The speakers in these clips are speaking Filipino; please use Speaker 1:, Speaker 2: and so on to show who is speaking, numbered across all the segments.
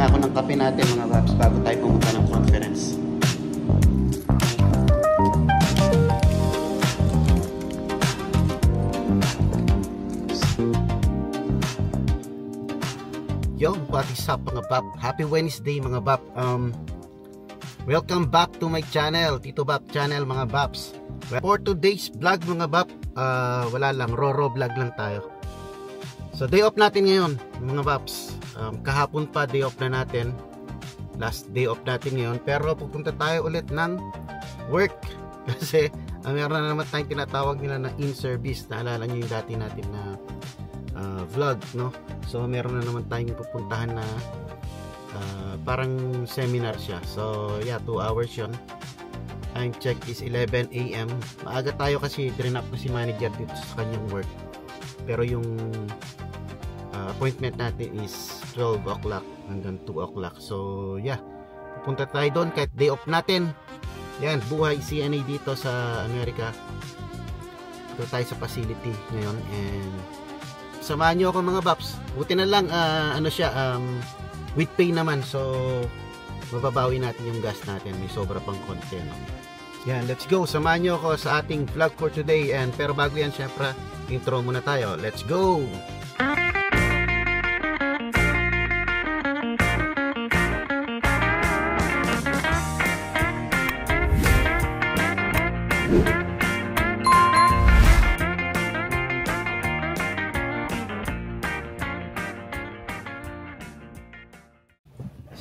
Speaker 1: muna ako ng kape natin mga babs bago tayo pumunta ng conference. Yo, what is up mga bab? Happy Wednesday mga bab. Welcome back to my channel, Tito Bab Channel mga babs. For today's vlog mga bab, wala lang, Roro vlog lang tayo. So day off natin ngayon mga babs. Kahapon pa day off na natin. Last day off natin ngayon. Pero pupunta tayo ulit ng work. Kasi meron na naman tayong tinatawag nila na in-service. Naalala nyo yung dati natin na vlog, no? So meron na naman tayong pupuntahan na parang seminar siya. So yeah, 2 hours yun. Time check is 11 AM. Maaga tayo kasi drinap ko si manager dito sa kanyang work. Pero yung appointment natin is 12 o'clock hanggang 2 o'clock. So yeah, pupunta tayo doon kahit day off natin. Yan, buhay CNA dito sa Amerika. Ito tayo sa facility ngayon and samahan nyo ako mga babs. Buti na lang ano siya, with pay naman, so mababawi natin yung gas natin, may sobra pang konti, no? Yan, let's go, samahan nyo ako sa ating vlog for today. And pero bago yan, syempre intro muna tayo. Let's go.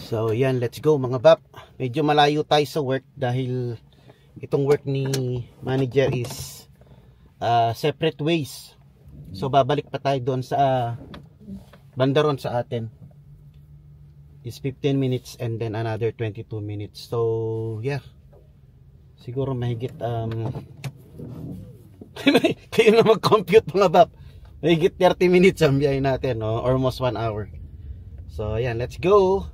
Speaker 1: So yan, let's go mga bab. Medyo malayo tayo sa work dahil itong work ni manager is separate ways. So babalik pa tayo doon sa bandaron sa atin. Is 15 minutes and then another 22 minutes. So yeah, siguro mahigit kayo na mag-compute mga bab. Mahigit 30 minutes ang biyahe natin, no? Almost 1 hour. So yan, let's go.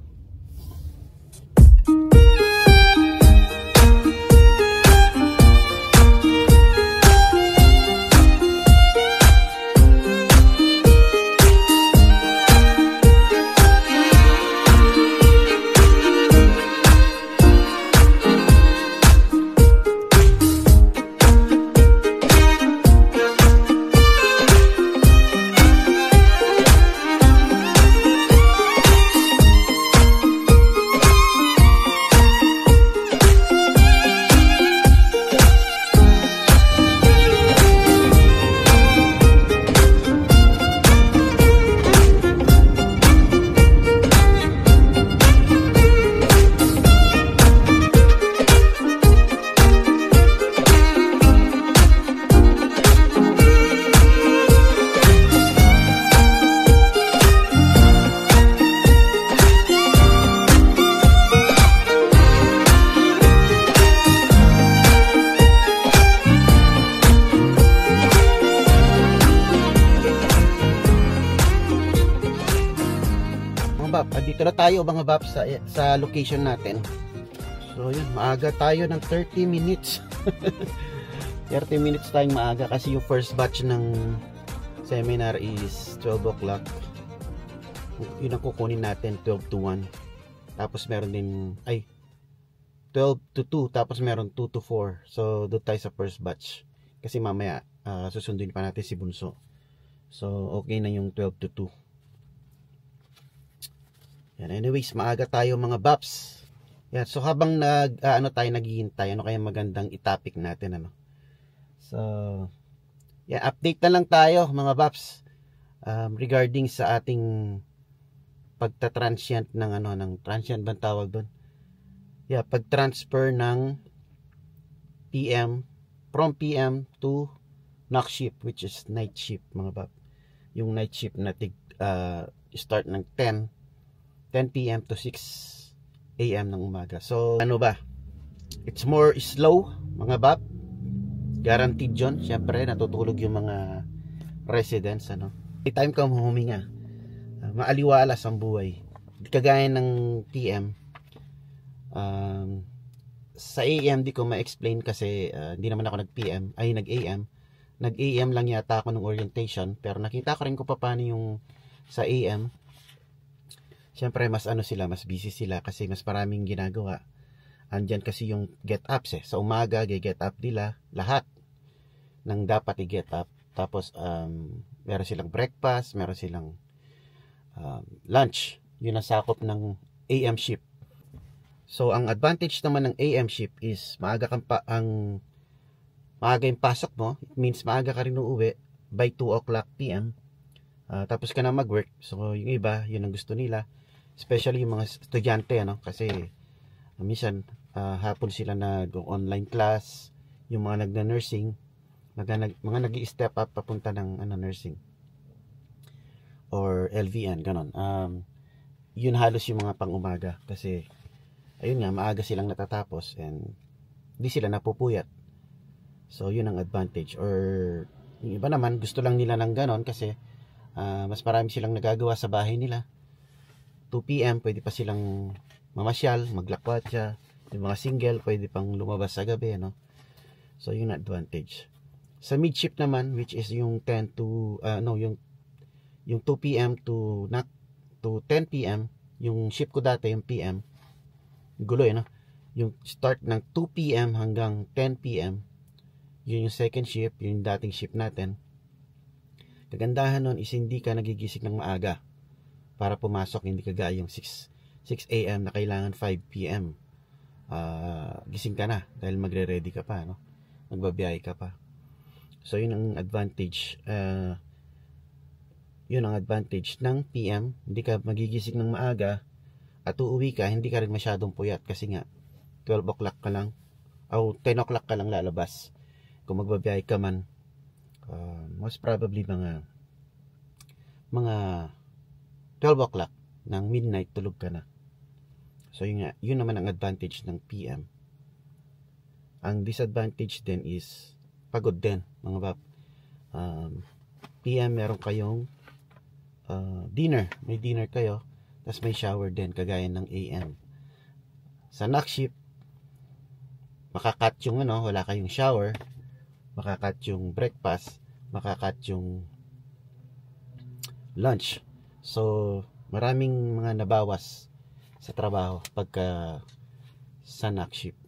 Speaker 1: Dito na tayo mga bab sa location natin. So yun, maaga tayo ng 30 minutes. 30 minutes tayong maaga kasi yung first batch ng seminar is 12 o'clock. Yun ang kukunin natin, 12 to 1. Tapos meron din, 12 to 2. Tapos meron 2 to 4. So doon tayo sa first batch. Kasi mamaya susunduin pa natin si Bunso. So okay na yung 12 to 2. Anyways, maaga tayo mga babs. Yan, so habang naghihintay, ano kaya magandang i-topic natin, ano? So, yeah, update na lang tayo mga babs regarding sa ating pagta-transient ng ng transient bang tawag doon? Yeah, pag-transfer ng PM from PM to knock shift, which is night shift mga bab. Yung night shift na start ng 10 PM to 6 AM ng umaga. So ano ba? It's more slow mga bab. Guaranteed yun. Siyempre natutulog yung mga residents, ano. May time ka huminga. Maaliwalas ang buhay. Di kagaya ng PM. Sa AM di ko ma-explain kasi hindi naman ako nag-PM, ay nag-AM. Nag-AM lang yata ako ng orientation, pero nakita ko rin kung paano yung sa AM. Siyempre mas ano sila, mas busy sila kasi mas maraming ginagawa. Andyan kasi yung get ups Sa umaga, get up nila lahat ng dapat i-get up. Tapos meron silang breakfast, meron silang lunch. Yun ang sakop ng AM shift. So ang advantage naman ng AM shift is maaga yung pasok mo. It means maaga ka rin uuwi by 2 o'clock PM. Tapos ka na mag-work. So yung iba, yun ang gusto nila. Especially yung mga estudyante, kasi minsan hapon sila nag-online class, yung mga nagna-nursing, mga nag-i-step up papunta ng nursing or LVN, ganon. Yun halos yung mga pang-umaga kasi ayun nga, maaga silang natatapos and di sila napupuyat. So yun ang advantage. Or yung iba naman gusto lang nila ng ganon kasi mas marami silang nagagawa sa bahay nila. 2 PM pwede pa silang mamasyal, maglakwatsa. Yung mga single pwede pang lumabas sa gabi, So yun ang advantage. Sa mid shift naman, which is yung 10 to yung 2 PM to 10 PM, yung shift ko dati yung PM. Gulo yung start ng 2 PM hanggang 10 PM. Yun yung second shift, yung dating shift natin. Kagandahan nun is hindi ka nagigising ng maaga para pumasok, hindi kagaya yung 6 AM na kailangan 5 PM. Gising ka na dahil magre-ready ka pa, magbabiyahe ka pa. So yun ang advantage. Yun ang advantage ng PM. Hindi ka magigising ng maaga at uuwi ka, hindi ka rin masyadong puyat kasi nga 12 o'clock ka lang o 10 o'clock ka lang lalabas. Kung magbabiyahe ka man, most probably mga 12 o'clock ng midnight tulog ka na. So yun naman ang advantage ng PM. Ang disadvantage din is pagod din, mga bab. PM meron kayong dinner, may dinner kayo, tapos may shower din kagaya ng AM. Sa night shift makakat yung wala kayong shower, makakat yung breakfast, makakat yung lunch. So maraming mga nabawas sa trabaho pagka sa night shift.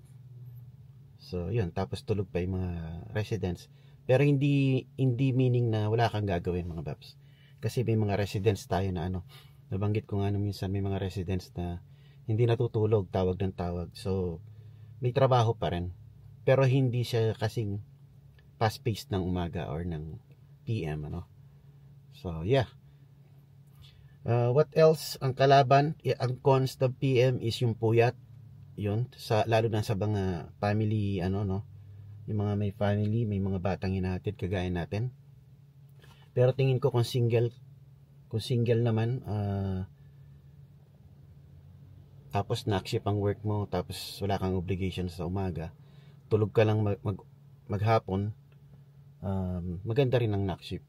Speaker 1: So yun, tapos tulog pa yung mga residents. Pero hindi meaning na wala kang gagawin, mga babs. Kasi may mga residents tayo na nabanggit ko nga minsan, may mga residents na hindi natutulog, tawag ng tawag. So may trabaho pa rin, pero hindi siya kasing fast-paced ng umaga or ng PM, So yeah. What else? Ang kalaban, ang cons ng PM is yung puyat. Yun, lalo na sa mga family, yung mga may family, may mga batang hinatid kagaya natin. Pero tingin ko kung single naman, tapos nakship ang work mo, tapos wala kang obligation sa umaga, tulog ka lang maghapon, maganda rin ang nakship.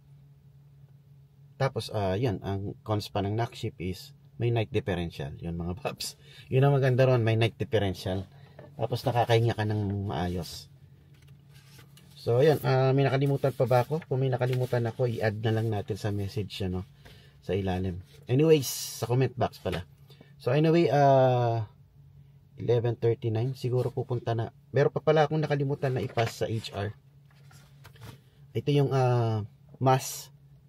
Speaker 1: Tapos yan, ang cons pa ng nakship is may night differential. Yun, mga paps, yun ang maganda ron, may night differential. Tapos nakakahinga ka ng maayos. So ayan, may nakalimutan pa ba ako? Kung may nakalimutan ako, i-add na lang natin sa message sa ilalim. Anyways, sa comment box pala. So anyway, 11:39 siguro pupunta na. Meron pa pala akong nakalimutan na ipass sa HR. Ito yung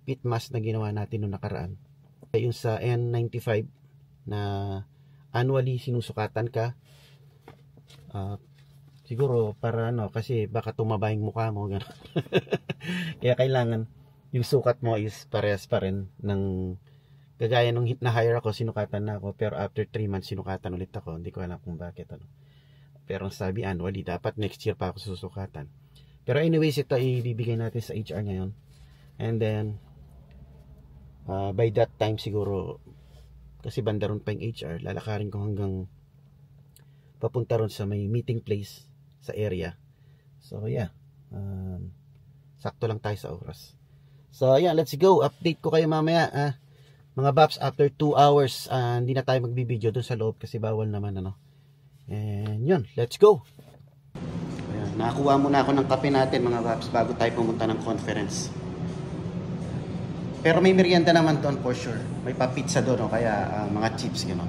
Speaker 1: pit mask na ginawa natin noong nakaraan. Yung sa N95 na annually sinusukatan ka. Siguro para kasi baka tumaba yung mukha mo, gano'n. Kaya kailangan yung sukat mo is parehas pa rin ng kagaya nung na-hire ako, sinukatan na ako, pero after 3 months sinukatan ulit ako. Hindi ko alam kung bakit Pero sabi annually, dapat next year pa ako susukatan. Pero anyways, ito ibibigay natin sa HR ngayon. And then by that time siguro, kasi banda ron pa yung HR, lalakarin ko hanggang papunta ron sa may meeting place sa area. So yeah, sakto lang tayo sa oras. So yeah, let's go. Update ko kayo mamaya, mga Baps, after 2 hours. Hindi na tayo magbibideo doon sa loob kasi bawal naman and yun, let's go. Ayan, nakakuha muna ako ng kape natin, mga Baps, bago tayo pumunta ng conference. Pero may merienda naman doon for sure. May pa-pizza doon, kaya mga chips, gano'n.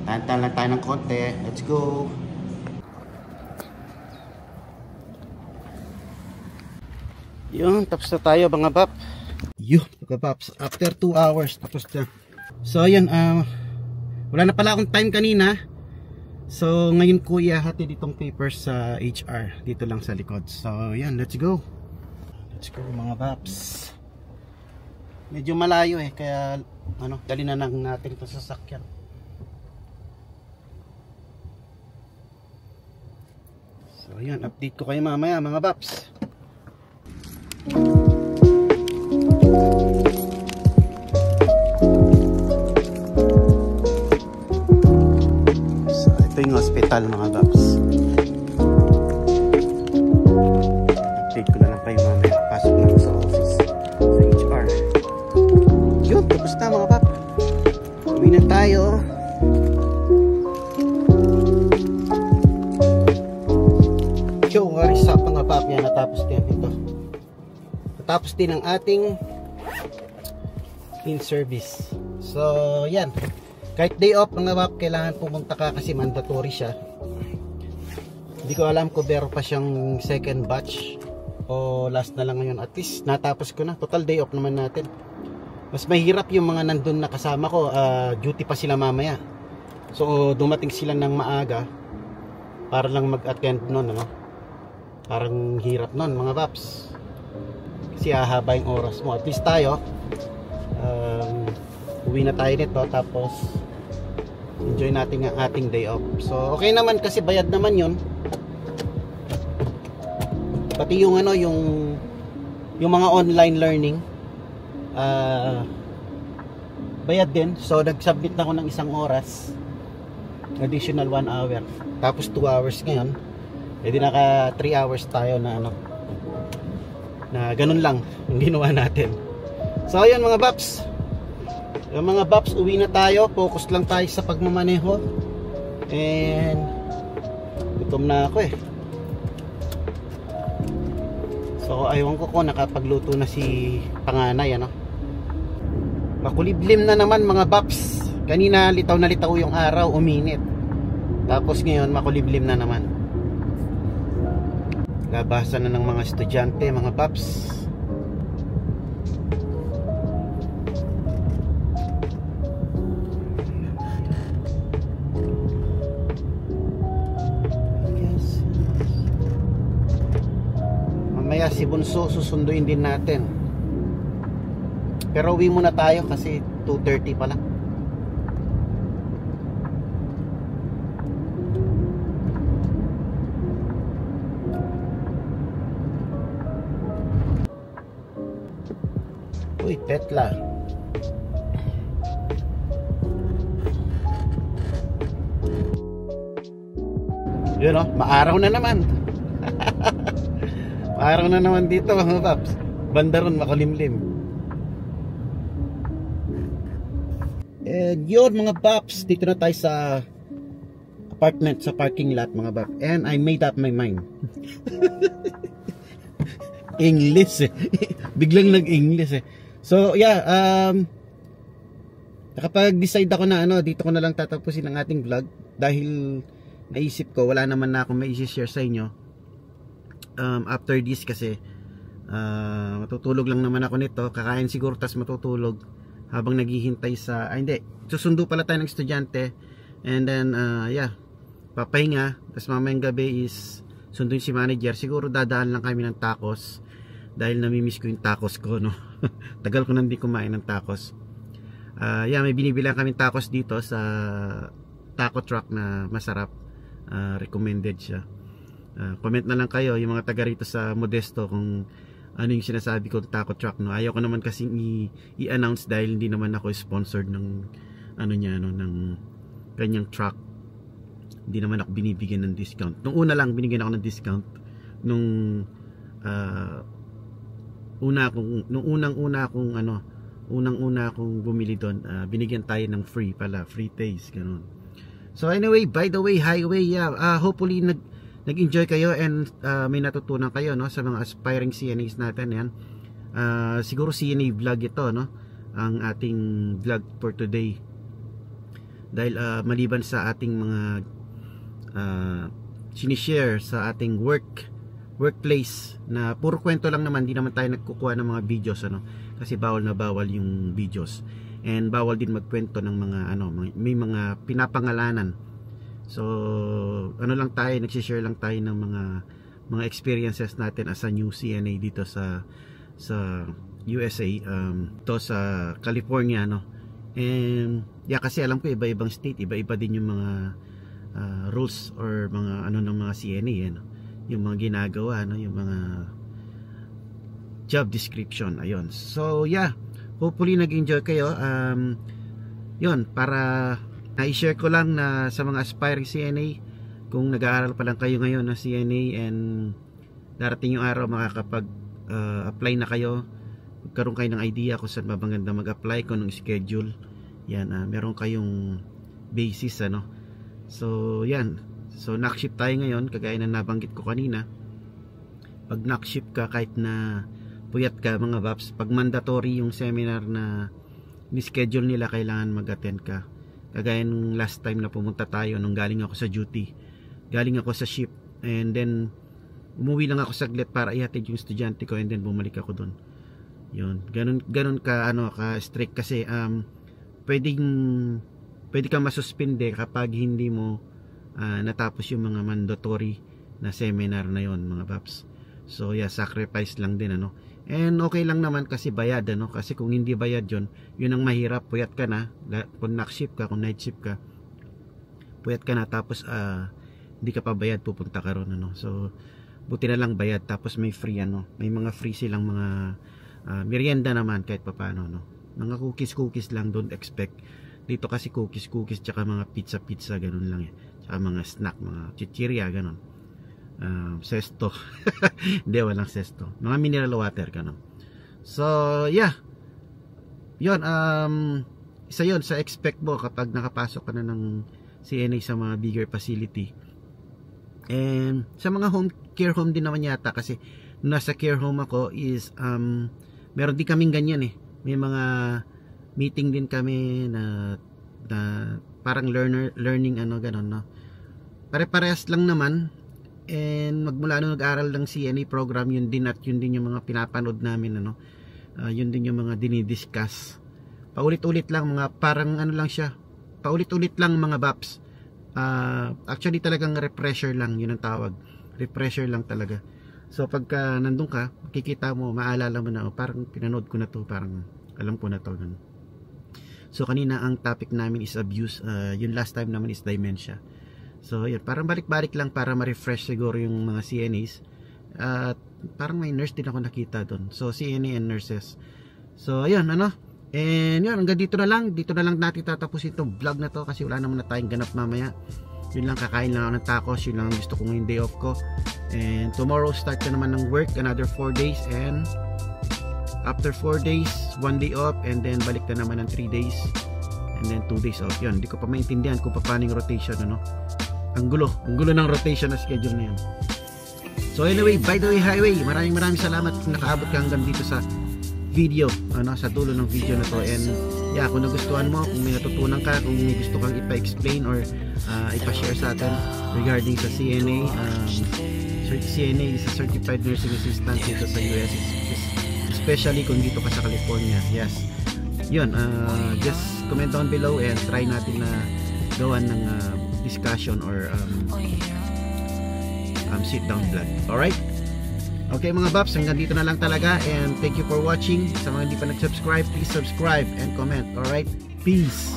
Speaker 1: Tahan lang tayo ng konti. Let's go! Yun, tapos na tayo mga bap. Yun, mga baps. After 2 hours, tapos na. So, ayan, wala na pala akong time kanina. So, ngayon ko ihahati ditong papers sa HR. Dito lang sa likod. So, ayan, let's go. Let's go mga baps. Medyo malayo kaya, dali na lang natin ito sa sasakyan. So, ayan, update ko kayo mamaya mga baps. So ito yung hospital mga baps. Update ko na lang kayo mamaya. Pasok na sa office sa HR. Yun, tapos na mga bap. Uwi na tayo. Yo, waris up mga bap. Yan, natapos din ito. Tapos din ang ating in-service. So, yan. Kahit day off mga bap, kailangan pumunta ka kasi mandatory siya. Hindi ko alam kung meron pa siyang second batch o last na lang ngayon. At least natapos ko na. Total day off naman natin. Mas mahirap yung mga nandun na kasama ko. Duty pa sila mamaya. So, dumating sila ng maaga para lang mag-attend nun. Parang hirap nun mga baps. Kasi hahaba yung oras mo. At least tayo uwi na tayo nito, tapos enjoy natin ang ating day off. So okay naman kasi bayad naman yun. Pati yung yung mga online learning bayad din. So nag-submit na ako ng 1 oras, additional 1 hour, tapos 2 hours ngayon. Di naka 3 hours tayo na na ganun lang yung ginawa natin. So ayun mga baps, yung mga baps, uwi na tayo. Focus lang tayo sa pagmamaneho. And gutom na ako So aywan ko kung nakapagluto na si panganay. Makuliblim na naman mga baps. Kanina litaw na litaw yung araw, uminit. Tapos ngayon makuliblim na naman. Labasan na ng mga estudyante mga paps. Yes. Mamaya si Bunso susunduin din natin. Pero uwi muna tayo kasi 2:30 pa lang. Uy, Tetla. Yun maaraw na naman. Maaraw na naman dito mga paps. Banda ron makulimlim. And yun mga paps, dito na tayo sa apartment, sa parking lot mga paps. And I made up my mind. English biglang nag-English So yeah, nakapag-decide ako na dito ko na lang tatapusin ang ating vlog dahil naisip ko wala naman na akong mai-share sa inyo after this kasi matutulog lang naman ako nito, kakain siguro tas matutulog habang naghihintay sa hindi, susundo pala tayo ng estudyante and then yeah, papahinga, tas mamayang gabi is sunduin si manager. Siguro dadaan lang kami ng tacos dahil namimiss ko yung tacos ko tagal ko nang di kumain ng tacos. Yeah, may binibilang kami tacos dito sa taco truck na masarap. Recommended siya. Comment na lang kayo yung mga taga rito sa Modesto kung ano yung sinasabi ko taco truck Ayaw ko naman kasing i-announce dahil hindi naman ako sponsored ng ng kanyang truck. Hindi naman ako binibigyan ng discount. Nung una lang binigyan ako ng discount nung unang-una akong bumili doon, binigyan tayo ng free taste ganun. So anyway, by the way, highway, yeah, hopefully nag-enjoy kayo and may natutunan kayo sa mga aspiring CNAs natin yan. siguro CNA vlog ito, no? Ang ating vlog for today. Dahil maliban sa ating mga sinishare sa ating workplace na puro kwento lang naman, di naman tayo nagkukuha ng mga videos, ano? Kasi bawal na bawal yung videos. And bawal din magkwento ng mga may mga pinapangalanan. So ano lang tayo, nagsishare lang tayo ng mga experiences natin as a new CNA dito sa USA, to sa California, no. And kasi alam ko iba-ibang state, iba-iba din yung mga rules or mga ng mga CNA, no? Yung mga ginagawa, no, yung mga job description, ayun. So hopefully nag-enjoy kayo. Yun, para na-share ko lang na sa mga aspiring CNA, kung nag-aaral pa lang kayo ngayon na CNA and darating yung araw makakapag-apply na kayo, magkaroon kayo ng idea kung saan maganda mag-apply, kung anong schedule, yan, meron kayong basis, ano. So yan, so knock shift tayo ngayon, kagaya na nabanggit ko kanina. Pag knock shift ka, kahit na puyat ka mga Vaps, pag mandatory yung seminar na ni-schedule nila, kailangan mag-attend ka. Kagaya nung last time na pumunta tayo, nung galing ako sa duty, galing ako sa shift, and then umuwi lang ako saglit para ihatid yung estudyante ko, and then bumalik ako doon. Yun, ganun ka ka strict, kasi pwede kang masuspinde kapag hindi mo natapos yung mga mandatory na seminar na yon, mga Vaps. So sacrifice lang din, ano. And okay lang naman kasi bayad, ano. Kasi kung hindi bayad yun ang mahirap. Puyat ka na, kung night shift ka, kung night shift ka, puyat ka na, tapos hindi ka pa bayad, pupunta ka ron, ano. So buti na lang bayad, tapos may free, may mga free silang mga merienda naman kahit papaano, no. Mga cookies lang, don't expect. Dito kasi cookies tsaka mga pizza ganun lang, tsaka mga snack, mga chichirya, ganun. Sesto. Hindi, walang sesto. Mga mineral water, ganun. So yun, isa yun sa expect mo kapag nakapasok ka na ng CNA sa mga bigger facility. And sa mga care home din naman yata, kasi nasa care home ako is meron din kaming ganyan, may mga meeting din kami na parang learning ganun, no. Pare-parehas lang naman. And magmula nung nag-aral ng CNA program, yun din yung mga pinapanood namin, yun din yung mga dinidiscuss. Paulit-ulit lang, mga parang lang siya, paulit-ulit lang mga Vaps. Actually talagang refresher lang, yun ang tawag, refresher lang talaga. So pagka nandun ka, makikita mo, maalala mo na, parang pinanood ko na to, parang alam ko na to, ganun. So kanina ang topic namin is abuse, yung last time naman is dementia. So yun, parang balik-balik lang para ma-refresh siguro yung mga CNAs. At parang may nurse din ako nakita doon. So CNA and nurses. So ayun, and yun, hanggang dito na lang natin tatapusin itong vlog na to, kasi wala naman na tayong ganap mamaya. Yun lang, kakain lang ako ng tacos, yun lang gusto ko ngayong day off ko. And tomorrow start na naman ng work, another 4 days, and after 4 days 1 day off, and then balik na naman ng 3 days, and then 2 days off. Yun, hindi ko pa maintindihan kung paano yung rotation, ang gulo ng rotation na schedule na yun. So anyway, by the way, highway, maraming salamat kung nakaabot ka hanggang dito sa video, sa dulo ng video na to. And kung nagustuhan mo, kung may natutunan ka, kung may gusto kang ipa-explain or ipa-share sa atin regarding sa CNA, CNA is a Certified Nursing Assistant dito sa US, especially kung dito ka sa California. Yes, yun, just comment down below and try natin na gawan ng discussion or sit down vlog. Alright? Okay mga Vaps, hanggang dito na lang talaga, and thank you for watching. Sa mga hindi pa nag-subscribe, please subscribe and comment. Alright? Peace!